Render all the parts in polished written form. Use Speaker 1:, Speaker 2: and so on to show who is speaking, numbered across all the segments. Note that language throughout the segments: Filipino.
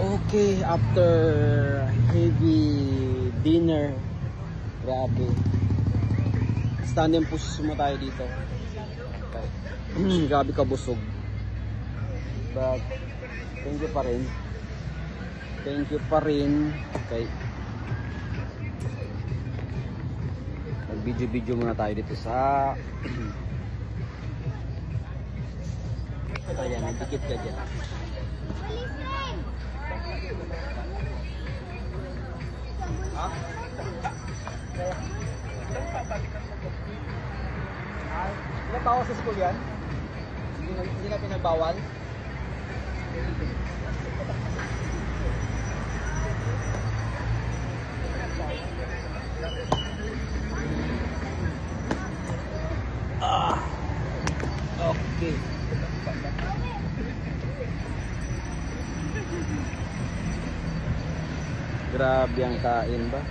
Speaker 1: Okay, after heavy dinner, grabe. Standing position mo tayo dito. Okay. Grabe ka busog. But, thank you pa rin. Thank you pa rin. Okay. Mag-video-video muna tayo dito sa... Ayan, nagdikit ka dyan. Ha? Ilang bawas sa school yan? Hindi na pinagbawal? Okay. Grabe ang kain ba?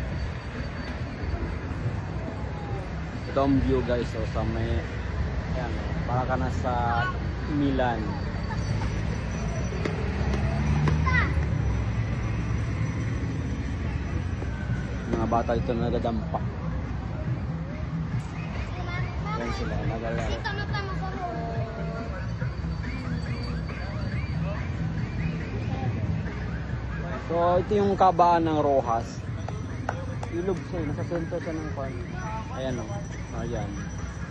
Speaker 1: Ito ang view guys, so sa may ayan, para ka na sa Milan. Mga bata dito na nagadampak. Yan sila, nagalaro. So ito yung kabaan ng Rojas. Ilog siya, nasa sentro siya ng farm. Ayan o, ayan.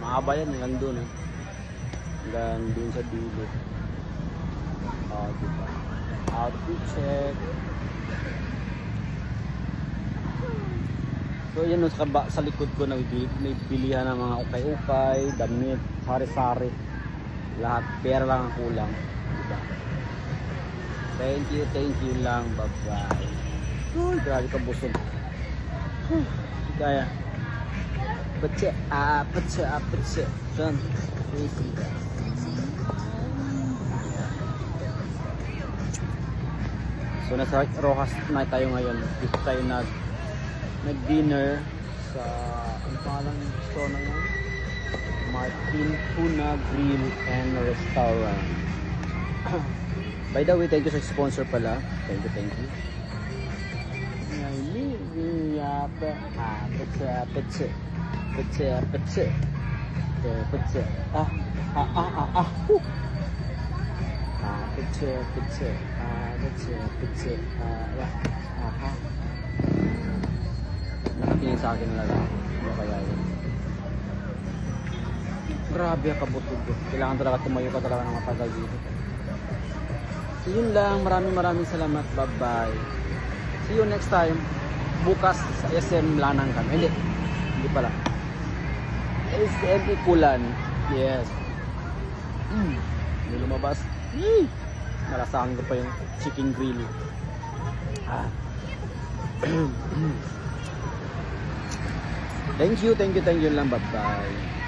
Speaker 1: Mahaba yan, hanggang doon. Hanggang doon sa dulo. Diba? Outfit check. So yan o, sa likod ko may pilihan ng mga ukay-ukay, damit, sari-sari. Lahat, pera lang ang kulang. Diba? Thank you lang, bye-bye. Uy, grabe ka busog. Kaya. Petse. Done. So, nasa Rojas na tayo ngayon. Dito tayo nag-dinner sa, ano pangalan ito na yun? Martin Tuna Grill and Restaurant. By the way, thank you sa sponsor pala. Thank you. Nakatingin sa akin na lang. Ano kaya yun? Grabe ang kabutog. Kailangan talaga tumayo ka talaga ng matagal dito. So yun lang, maraming salamat, bye bye. See you next time. Bukas sa SM Lanang kami. Hindi pala. SM Ikulan. Yes. Hindi lumabas. Malasahan ko pa yung chicken grill. Thank you lang, bye bye.